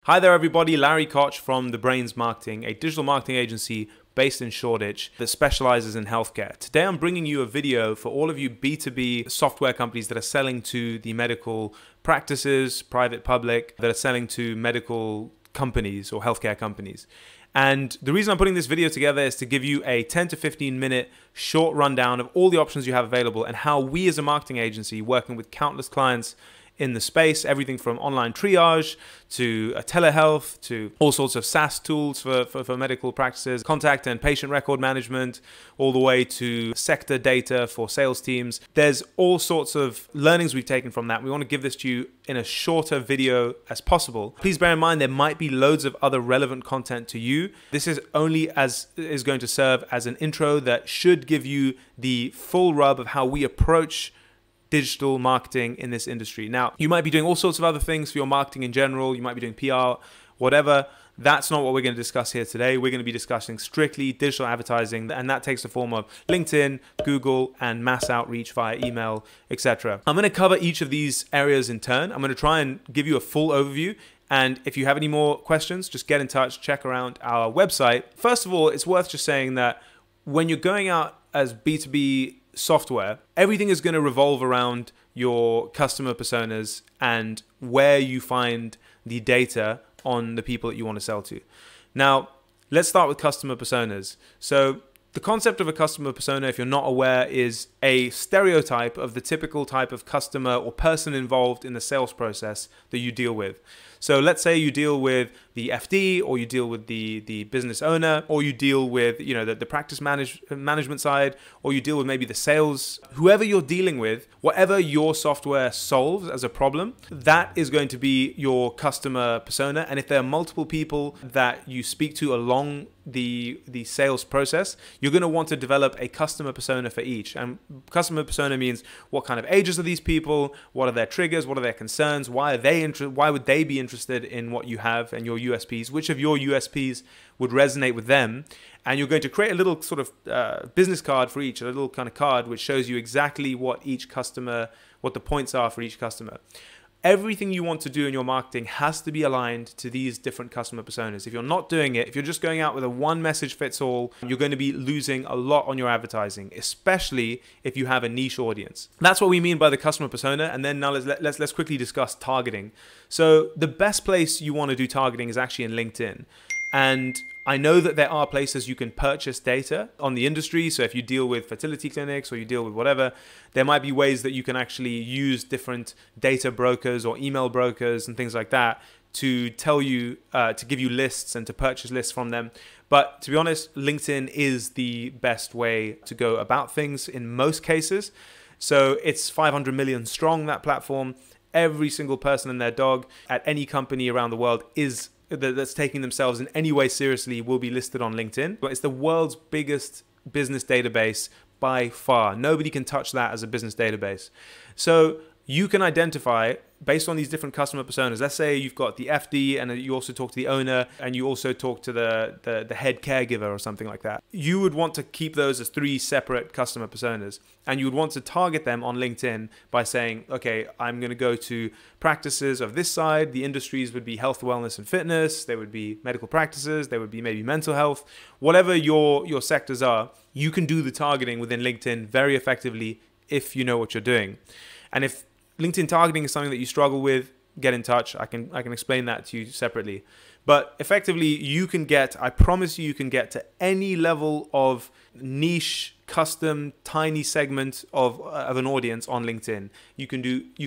Hi there everybody, Larry Koch from The Brains Marketing, a digital marketing agency based in Shoreditch that specializes in healthcare. Today I'm bringing you a video for all of you B2B software companies that are selling to the medical practices, private, public, that are selling to medical companies or healthcare companies. And the reason I'm putting this video together is to give you a 10 to 15 minute short rundown of all the options you have available and how we as a marketing agency, working with countless clients in the space, everything from online triage to telehealth to all sorts of SaaS tools for medical practices, contact and patient record management, all the way to sector data for sales teams. There's all sorts of learnings we've taken from that. We want to give this to you in a shorter video as possible. Please bear in mind there might be loads of other relevant content to you. This is going to serve as an intro that should give you the full rub of how we approach digital marketing in this industry. Now, you might be doing all sorts of other things for your marketing in general. You might be doing PR, whatever. That's not what we're going to discuss here today. We're going to be discussing strictly digital advertising, and that takes the form of LinkedIn, Google, and mass outreach via email, etc. I'm going to cover each of these areas in turn. I'm going to try and give you a full overview. And if you have any more questions, just get in touch, check around our website. First of all, it's worth just saying that when you're going out as B2B software, everything is going to revolve around your customer personas and where you find the data on the people that you want to sell to. Now, let's start with customer personas. So the concept of a customer persona, if you're not aware, is a stereotype of the typical type of customer or person involved in the sales process that you deal with. So let's say you deal with the FD, or you deal with the business owner, or you deal with the practice management side, or you deal with maybe the sales. Whoever you're dealing with, whatever your software solves as a problem, that is going to be your customer persona. And if there are multiple people that you speak to along the sales process, you're going to want to develop a customer persona for each. And customer persona means what kind of ages are these people, what are their triggers, what are their concerns, why would they be interested in what you have and your USPs, which of your USPs would resonate with them. And you're going to create a little sort of business card for each, a little kind of card which shows you exactly what the points are for each customer. Everything you want to do in your marketing has to be aligned to these different customer personas. If you're not doing it, if you're just going out with a one message fits all, you're going to be losing a lot on your advertising, especially if you have a niche audience. That's what we mean by the customer persona. And then now let's quickly discuss targeting. So the best place you want to do targeting is actually in LinkedIn. And I know that there are places you can purchase data on the industry. So if you deal with fertility clinics or you deal with whatever, there might be ways that you can actually use different data brokers or email brokers and things like that to tell you, to give you lists and to purchase lists from them. But to be honest, LinkedIn is the best way to go about things in most cases. So it's 500 million strong, that platform. Every single person and their dog at any company around the world that's taking themselves in any way seriously will be listed on LinkedIn. But it's the world's biggest business database by far. Nobody can touch that as a business database. So you can identify based on these different customer personas. Let's say you've got the FD and you also talk to the owner and you also talk to the head caregiver or something like that. You would want to keep those as three separate customer personas, and you would want to target them on LinkedIn by saying, okay, I'm going to go to practices of this side. The industries would be health, wellness, and fitness. There would be medical practices. There would be maybe mental health. Whatever your sectors are, you can do the targeting within LinkedIn very effectively if you know what you're doing. And if LinkedIn targeting is something that you struggle with, get in touch. I can explain that to you separately. But effectively, I promise you can get to any level of niche, custom, tiny segment of an audience on LinkedIn. You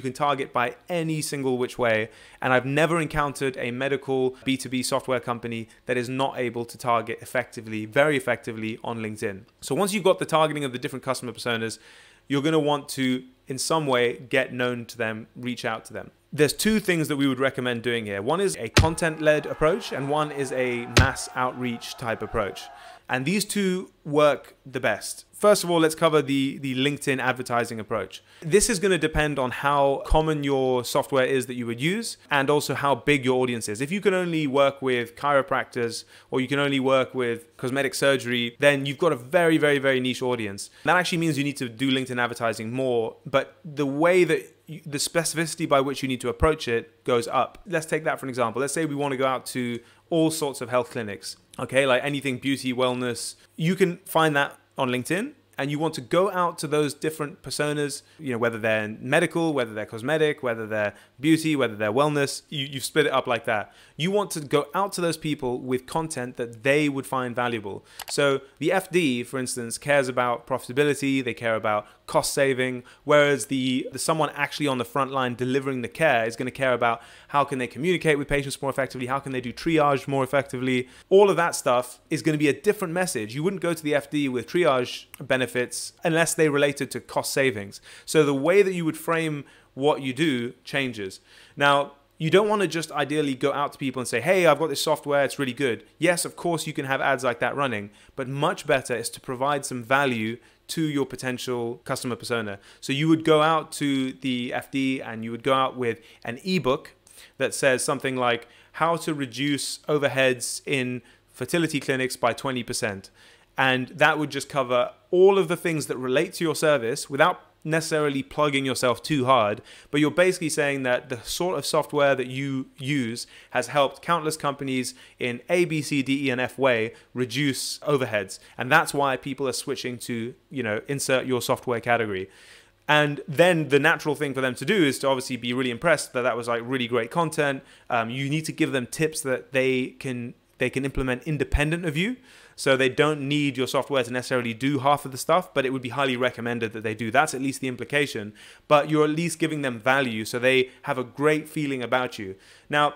can target by any single which way. And I've never encountered a medical B2B software company that is not able to target effectively, very effectively on LinkedIn. So once you've got the targeting of the different customer personas, you're going to want to, in some way, get known to them, reach out to them. There's two things that we would recommend doing here. One is a content-led approach, and one is a mass outreach type approach. And these two work the best. First of all, let's cover the LinkedIn advertising approach. This is going to depend on how common your software is that you would use, and also how big your audience is. If you can only work with chiropractors, or you can only work with cosmetic surgery, then you've got a very, very, very niche audience. That actually means you need to do LinkedIn advertising more, but but the way that the specificity by which you need to approach it goes up. Let's take that for an example. Let's say we want to go out to all sorts of health clinics, okay, like anything beauty, wellness. You can find that on LinkedIn, and you want to go out to those different personas, whether they're medical, whether they're cosmetic, whether they're beauty, whether they're wellness. You've split it up like that. You want to go out to those people with content that they would find valuable. So the FD, for instance, cares about profitability. They care about cost saving, whereas the someone actually on the front line delivering the care is going to care about how can they communicate with patients more effectively, how can they do triage more effectively. All of that stuff is going to be a different message. You wouldn't go to the FD with triage benefits unless they related to cost savings. So the way that you would frame what you do changes. Now, you don't want to just ideally go out to people and say, hey, I've got this software, it's really good. Yes, of course, you can have ads like that running, but much better is to provide some value to your potential customer persona. So you would go out to the FD and you would go out with an ebook that says something like how to reduce overheads in fertility clinics by 20%. And that would just cover all of the things that relate to your service without necessarily plugging yourself too hard, but you're basically saying that the sort of software that you use has helped countless companies in A, B, C, D, E, and F way reduce overheads. And that's why people are switching to, insert your software category. And then the natural thing for them to do is to obviously be really impressed that that was like really great content. You need to give them tips that they can implement independent of you. So they don't need your software to necessarily do half of the stuff, but it would be highly recommended that they do. That's at least the implication. But you're at least giving them value so they have a great feeling about you. Now,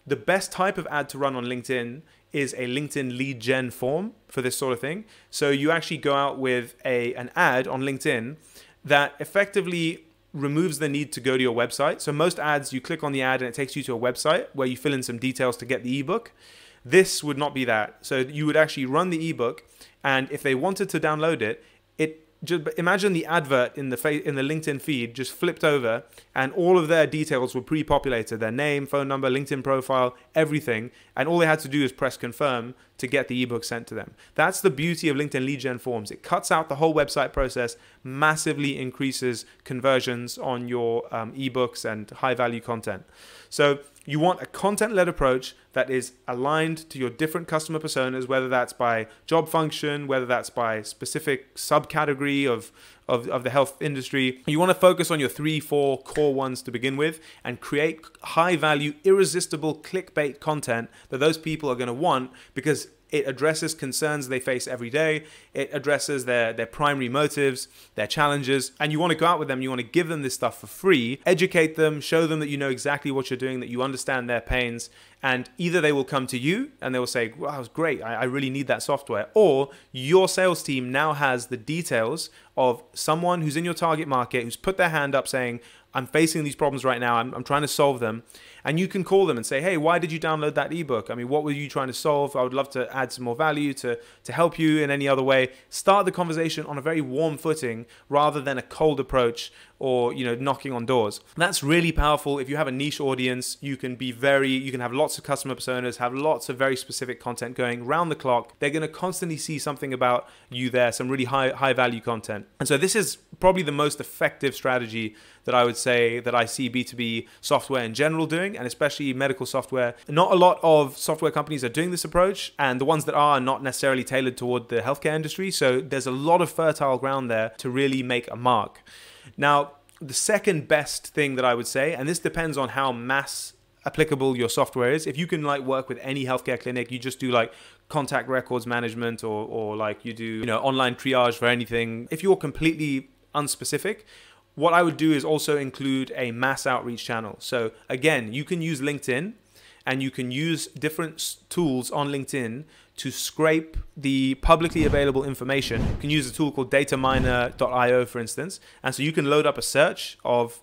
the best type of ad to run on LinkedIn is a LinkedIn lead gen form for this sort of thing. So you actually go out with an ad on LinkedIn that effectively removes the need to go to your website. So most ads, you click on the ad and it takes you to a website where you fill in some details to get the ebook. This would not be that. So you would actually run the ebook, and if they wanted to download it, just imagine the advert in the LinkedIn feed just flipped over, and all of their details were pre-populated: their name, phone number, LinkedIn profile, everything. And all they had to do is press confirm to get the ebook sent to them. That's the beauty of LinkedIn lead gen forms. It cuts out the whole website process, massively increases conversions on your ebooks and high value content. So you want a content-led approach that is aligned to your different customer personas, whether that's by job function, whether that's by specific subcategory of the health industry. You want to focus on your 3-4 core ones to begin with and create high-value, irresistible clickbait content that those people are going to want because it addresses concerns they face every day. It addresses their primary motives, their challenges, and you want to go out with them. You want to give them this stuff for free, educate them, show them that you know exactly what you're doing, that you understand their pains, and either they will come to you and they will say, wow, that was great, I really need that software, or your sales team now has the details of someone who's in your target market who's put their hand up saying, I'm facing these problems right now, I'm trying to solve them. And you can call them and say, hey, why did you download that ebook? I mean, what were you trying to solve? I would love to add some more value to help you in any other way. Start the conversation on a very warm footing rather than a cold approach or knocking on doors. That's really powerful. If you have a niche audience, you can have lots of customer personas, have lots of very specific content going round the clock. They're going to constantly see something about you there, some really high value content. And so this is probably the most effective strategy that I would say that I see B2B software in general doing, and especially medical software. Not a lot of software companies are doing this approach, and the ones that are not necessarily tailored toward the healthcare industry. So there's a lot of fertile ground there to really make a mark. Now, the second best thing that I would say, and this depends on how mass applicable your software is. If you can work with any healthcare clinic, you just do contact records management or you do online triage for anything. If you're completely unspecific, what I would do is also include a mass outreach channel. So again, you can use LinkedIn and you can use different tools on LinkedIn to scrape the publicly available information. You can use a tool called dataminer.io, for instance. And so you can load up a search of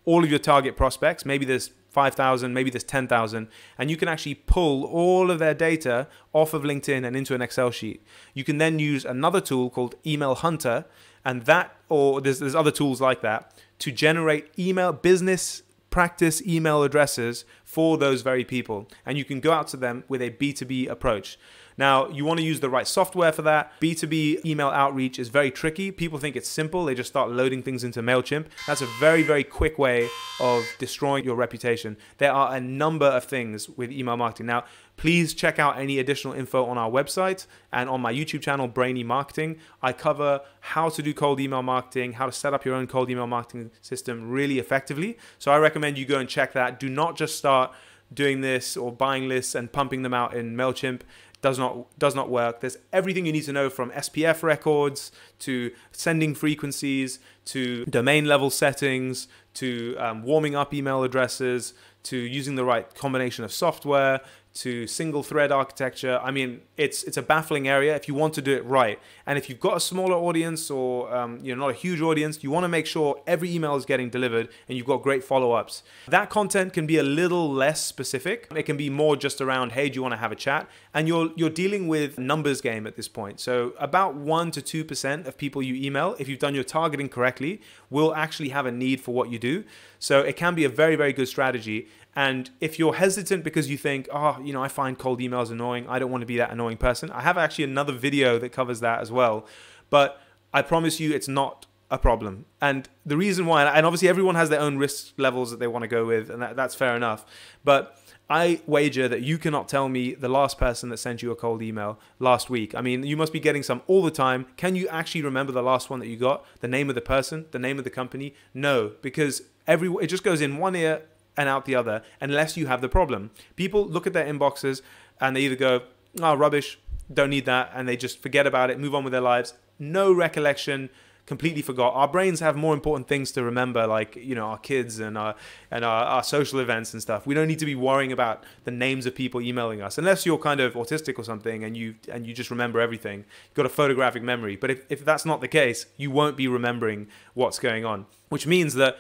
all of your target prospects. Maybe there's 5,000, maybe there's 10,000, and you can actually pull all of their data off of LinkedIn and into an Excel sheet. You can then use another tool called Email Hunter, and there's other tools like that to generate business practice email addresses for those very people. And you can go out to them with a B2B approach. Now, you want to use the right software for that. B2B email outreach is very tricky. People think it's simple. They just start loading things into MailChimp. That's a very, very quick way of destroying your reputation. There are a number of things with email marketing. Now, please check out any additional info on our website and on my YouTube channel, Brainy Marketing. I cover how to do cold email marketing, how to set up your own cold email marketing system really effectively. So I recommend you go and check that. Do not just start doing this or buying lists and pumping them out in MailChimp. Does not work. There's everything you need to know, from SPF records to sending frequencies to domain level settings to warming up email addresses to using the right combination of software to single thread architecture. I mean, it's a baffling area if you want to do it right. And if you've got a smaller audience or not a huge audience, you want to make sure every email is getting delivered and you've got great follow-ups. That content can be a little less specific. It can be more just around, hey, do you want to have a chat? And you're dealing with a numbers game at this point. So about 1 to 2% of people you email, if you've done your targeting correctly, will actually have a need for what you do. So it can be a very, very good strategy. And if you're hesitant because you think, I find cold emails annoying, I don't want to be that annoying person, I have actually another video that covers that as well. But I promise you it's not a problem. And the reason why, and obviously everyone has their own risk levels that they want to go with, and that's fair enough. But I wager that you cannot tell me the last person that sent you a cold email last week. I mean, you must be getting some all the time. Can you actually remember the last one that you got? The name of the person, the name of the company? No, because it just goes in one ear and out the other, unless you have the problem. People look at their inboxes and they either go, oh, rubbish, don't need that, and they just forget about it, move on with their lives. No recollection, completely forgot. Our brains have more important things to remember, like our kids and our social events and stuff. We don't need to be worrying about the names of people emailing us, unless you're kind of autistic or something and you just remember everything. You've got a photographic memory. But if that's not the case, you won't be remembering what's going on, which means that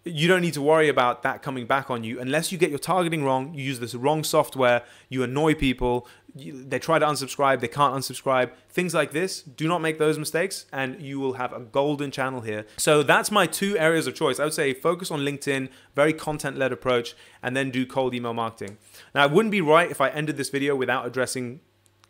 you don't need to worry about that coming back on you unless you get your targeting wrong, you use this wrong software, you annoy people, they try to unsubscribe, they can't unsubscribe. Things like this, do not make those mistakes and you will have a golden channel here. So that's my 2 areas of choice. I would say focus on LinkedIn, very content-led approach, and then do cold email marketing. Now, it wouldn't be right if I ended this video without addressing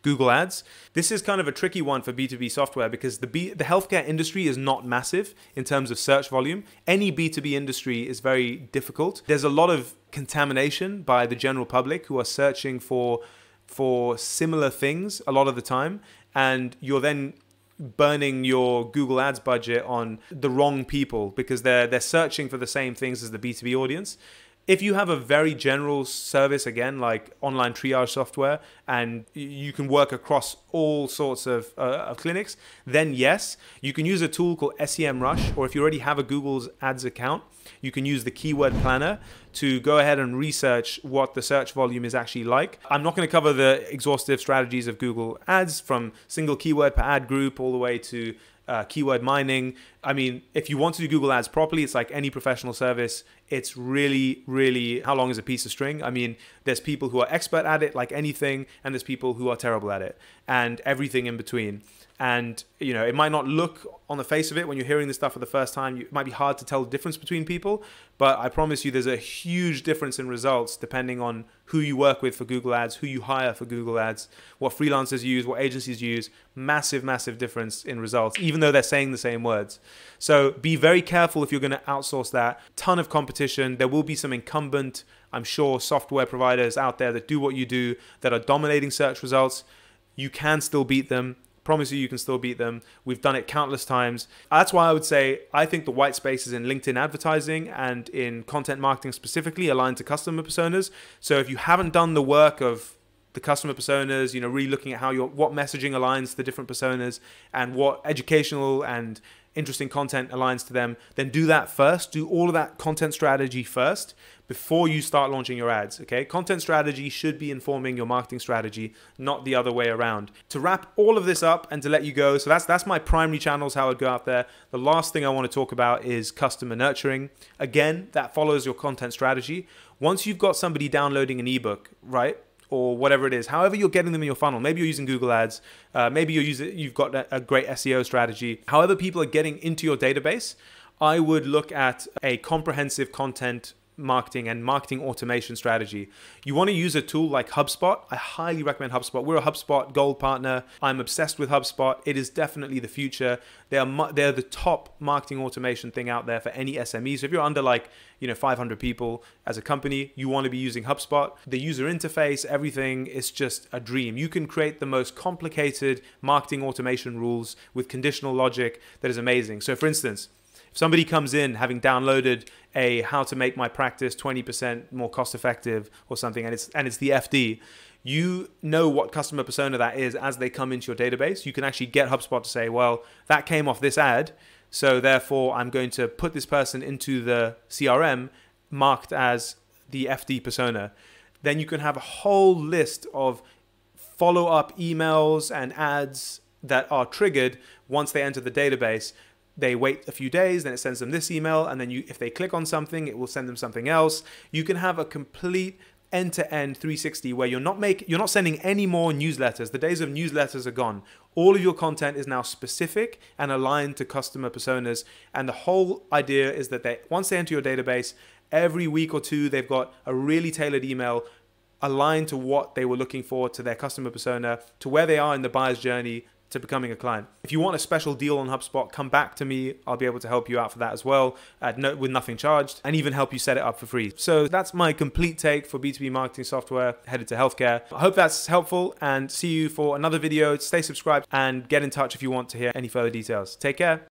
Google Ads. This is kind of a tricky one for B2B software because the healthcare industry is not massive in terms of search volume. Any B2B industry is very difficult. There's a lot of contamination by the general public who are searching for similar things a lot of the time, and you're then burning your Google Ads budget on the wrong people because they're searching for the same things as the B2B audience. If you have a very general service, again, like online triage software, and you can work across all sorts of clinics, then yes, you can use a tool called SEMrush, or if you already have a Google Ads account, you can use the keyword planner to go ahead and research what the search volume is actually like. I'm not going to cover the exhaustive strategies of Google Ads, from single keyword per ad group all the way to keyword mining. I mean, if you want to do Google Ads properly, it's like any professional service. It's really, really, how long is a piece of string? I mean, there's people who are expert at it like anything, and there's people who are terrible at it, and everything in between. And, it might not look on the face of it when you're hearing this stuff for the first time. It might be hard to tell the difference between people, but I promise you there's a huge difference in results depending on who you work with for Google Ads, who you hire for Google Ads, what freelancers use, what agencies use. Massive, massive difference in results, even though they're saying the same words. So be very careful if you're going to outsource that. Ton of competition. There will be some incumbent, I'm sure, software providers out there that do what you do, that are dominating search results. You can still beat them. Promise you can still beat them. We've done it countless times. That's why I would say I think the white spaces in LinkedIn advertising and in content marketing specifically aligned to customer personas. So if you haven't done the work of the customer personas, really looking at what messaging aligns to the different personas and what educational and interesting content aligns to them, then do that first. Do all of that content strategy first before you start launching your ads, okay? Content strategy should be informing your marketing strategy, not the other way around. To wrap all of this up and to let you go, so that's my primary channels, how I'd go out there. The last thing I want to talk about is customer nurturing. Again, that follows your content strategy. Once you've got somebody downloading an ebook, right? Or whatever it is, however you're getting them in your funnel. Maybe you're using Google Ads. Maybe you've got a great SEO strategy. However people are getting into your database, I would look at a comprehensive content marketing and marketing automation strategy. You want to use a tool like HubSpot. I highly recommend HubSpot. We're a HubSpot Gold partner. I'm obsessed with HubSpot. It is definitely the future. They're the top marketing automation thing out there for any SME. So if you're under 500 people as a company, you want to be using HubSpot. The user interface, everything is just a dream. You can create the most complicated marketing automation rules with conditional logic that is amazing. So for instance, if somebody comes in having downloaded a how to make my practice 20% more cost effective or something, and it's the FD, you know what customer persona that is as they come into your database. You can actually get HubSpot to say, well, that came off this ad, so therefore I'm going to put this person into the CRM marked as the FD persona. Then you can have a whole list of follow-up emails and ads that are triggered once they enter the database. They wait a few days, then it sends them this email, and then if they click on something, it will send them something else. You can have a complete end-to-end 360 where you're not sending any more newsletters. The days of newsletters are gone. All of your content is now specific and aligned to customer personas, and the whole idea is that once they enter your database, every week or two, they've got a really tailored email aligned to what they were looking for, to their customer persona, to where they are in the buyer's journey, to becoming a client. If you want a special deal on HubSpot, come back to me. I'll be able to help you out for that as well, with nothing charged, and even help you set it up for free. So that's my complete take for B2B marketing software headed to healthcare. I hope that's helpful, and see you for another video. Stay subscribed and get in touch if you want to hear any further details. Take care.